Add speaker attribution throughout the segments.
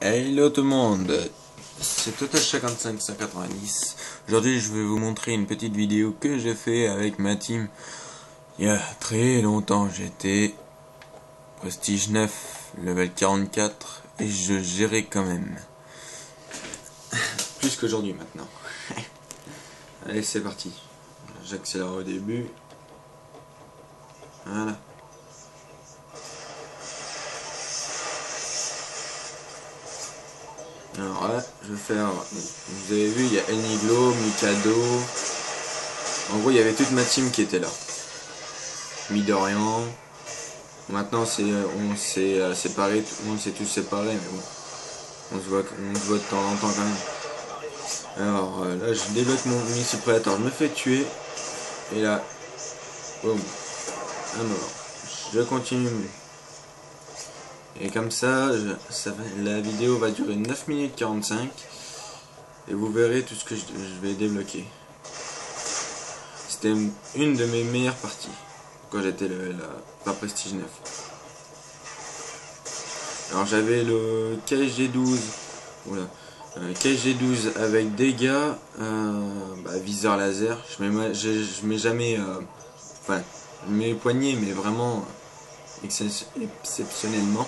Speaker 1: Hello tout le monde, c'est Total5590. Aujourd'hui je vais vous montrer une petite vidéo que j'ai fait avec ma team il y a très longtemps. J'étais Prestige 9, level 44 et je gérais quand même. Plus qu'aujourd'hui maintenant. Allez, c'est parti. J'accélère au début. Voilà. Alors là, je vais faire, vous avez vu, il y a El Niglo, Mikado. En gros, il y avait toute ma team qui était là. Midorian. Maintenant, on s'est séparés, on s'est tous séparés, mais bon, on se voit de temps en temps quand même. Alors là, je débloque mon missile prédateur, je me fais tuer, et là, boum, un mort. Je continue. Et comme ça, la vidéo va durer 9 minutes 45 et vous verrez tout ce que je vais débloquer. C'était une de mes meilleures parties quand j'étais par Prestige 9. Alors j'avais le KSG12, KSG12 avec dégâts, viseur laser. Je mets jamais, enfin, je mets poignées, mais vraiment exceptionnellement.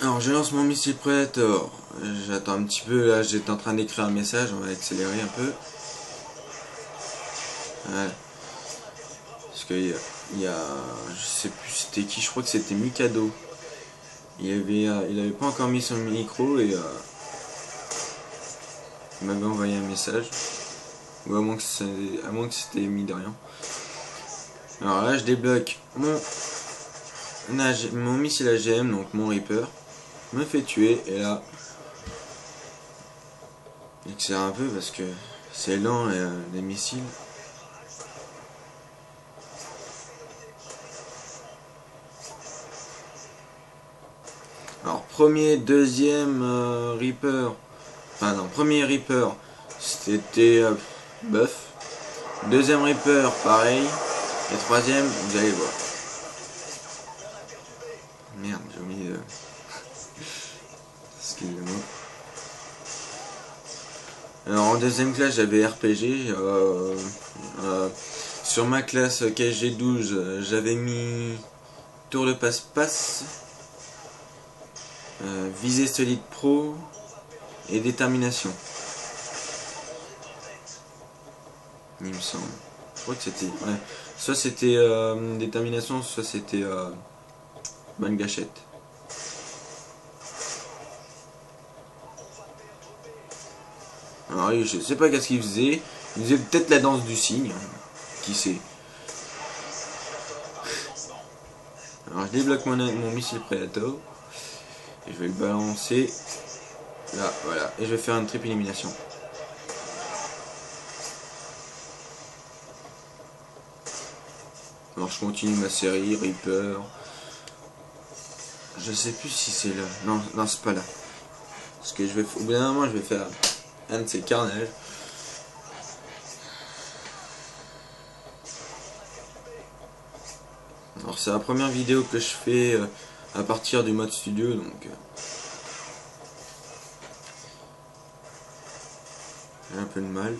Speaker 1: Alors je lance mon missile Predator, j'attends un petit peu, là j'étais en train d'écrire un message, on va accélérer un peu. Voilà. Parce que il y a, je sais plus c'était qui, je crois que c'était Mikado. Il avait pas encore mis son micro et il m'avait envoyé un message. Ou à moins que c'était Midorian. Alors là je débloque mon missile AGM, donc mon Reaper. Me fait tuer et là j'accélère un peu parce que c'est lent les missiles. Alors premier, deuxième Reaper, enfin non, premier Reaper c'était buff, deuxième Reaper pareil, et troisième vous allez voir. Merde, j'ai oublié de... Excusez-moi. Alors en deuxième classe j'avais RPG, sur ma classe KSG12 j'avais mis tour de passe-passe, visée solide pro et détermination. Il me semble. Je crois que c'était... Ouais. Soit c'était détermination, soit c'était bonne gâchette. Alors je sais pas qu'est-ce qu'il faisait. Il faisait peut-être la danse du cygne. Qui sait. Alors je débloque mon missile Predator. Et je vais le balancer. Là, voilà. Et je vais faire une triple élimination. Alors je continue ma série, Reaper. Je sais plus si c'est là. Non, non c'est pas là. Parce que au bout d'un moment je vais faire un de ces carnages. Alors c'est la première vidéo que je fais à partir du mode studio, donc j'ai un peu de mal.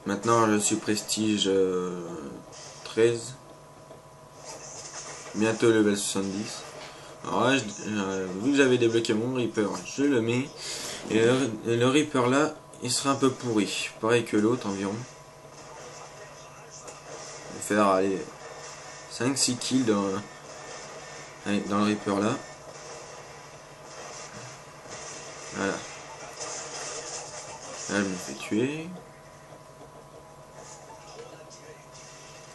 Speaker 1: Maintenant je suis Prestige 13, bientôt level 70. Alors là, vu que j'avais débloqué mon Reaper, je le mets. Et le Reaper là, il sera un peu pourri, pareil que l'autre environ. Je vais faire aller 5-6 kills dans le Reaper là. Voilà. Là je me fais tuer.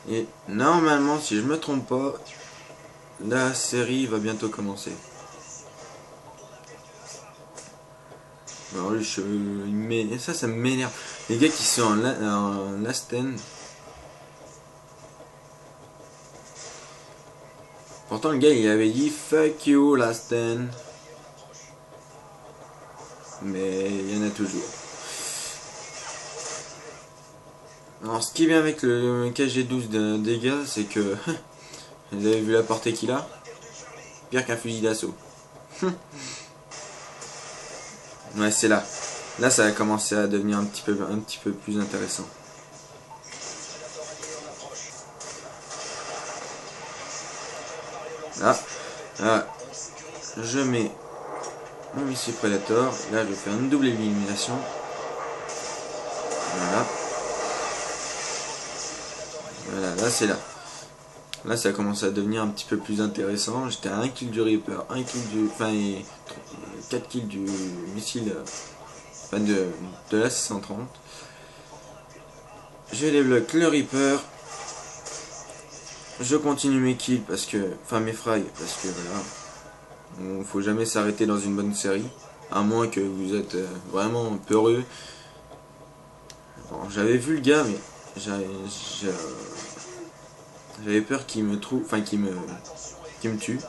Speaker 1: Et normalement, si je me trompe pas, la série va bientôt commencer. Alors ça m'énerve. Les gars qui sont en last end. Pourtant le gars il avait dit fuck you last end. Mais il y en a toujours. Alors ce qui est bien avec le KG12 de dégâts, c'est que vous avez vu la portée qu'il a, pire qu'un fusil d'assaut. Ouais, c'est là. Là, ça a commencé à devenir un petit peu plus intéressant. Là, je mets mon missile Predator. Là, je fais une double élimination. Voilà. Voilà, là, c'est là. Là, ça a commencé à devenir un petit peu plus intéressant. J'étais à 1 kill du Reaper, 1 kill du... Enfin, et 4 kills du missile... Enfin, de la 630. Je débloque le Reaper. Je continue mes kills parce que... Enfin, mes frags, parce que, voilà. Faut jamais s'arrêter dans une bonne série. À moins que vous êtes vraiment peureux. Bon, j'avais vu le gars, mais... J'avais peur qu'il me trouve... Enfin, qu'il me tue.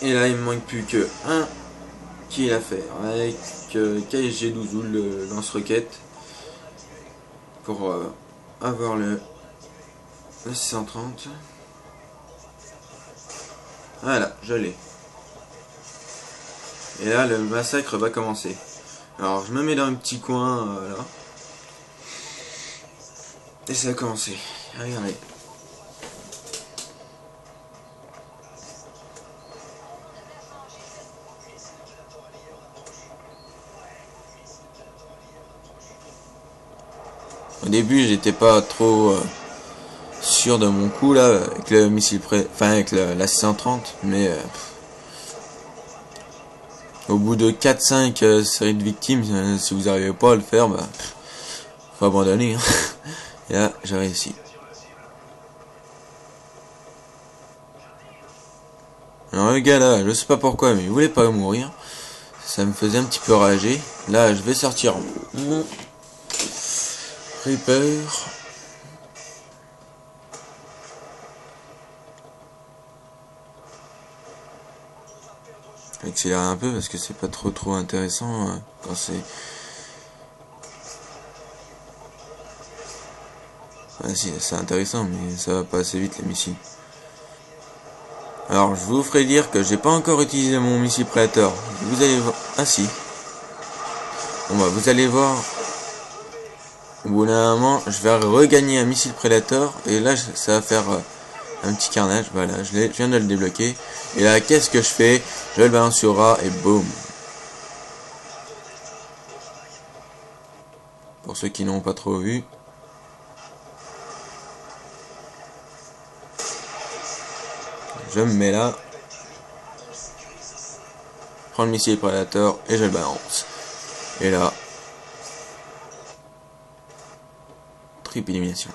Speaker 1: Et là, il me manque plus que un kill à faire avec KSG12 ou le lance-roquette pour avoir le 630. Voilà, je l'ai. Et là, le massacre va commencer. Alors, je me mets dans un petit coin, là. Et ça a commencé. Regardez. Au début, j'étais pas trop sûr de mon coup là avec le missile enfin avec la 630, mais au bout de 4-5 séries de victimes, si vous n'arrivez pas à le faire, bah faut abandonner. Hein. Et là, j'ai réussi. Alors le gars là, je sais pas pourquoi, mais il voulait pas mourir. Ça me faisait un petit peu rager. Là, je vais sortir mon Reaper. Accélérer un peu parce que c'est pas trop intéressant quand c'est... Ah si, c'est intéressant, mais ça va pas assez vite les missiles. Alors, je vous ferai dire que j'ai pas encore utilisé mon missile Predator. Vous allez voir... Ah si. Bon bah, vous allez voir... Au bout d'un moment, je vais regagner un missile Predator. Et là, ça va faire un petit carnage. Voilà, je viens de le débloquer. Et là, qu'est-ce que je fais? Je le balance sur A et boum. Pour ceux qui n'ont pas trop vu. Je me mets là. Je prends le missile Predator et je le balance. Et là, triple élimination.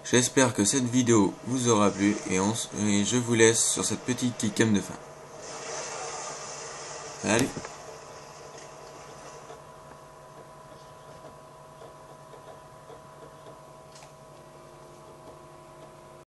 Speaker 1: J'espère que cette vidéo vous aura plu et je vous laisse sur cette petite kick-cam de fin. Allez.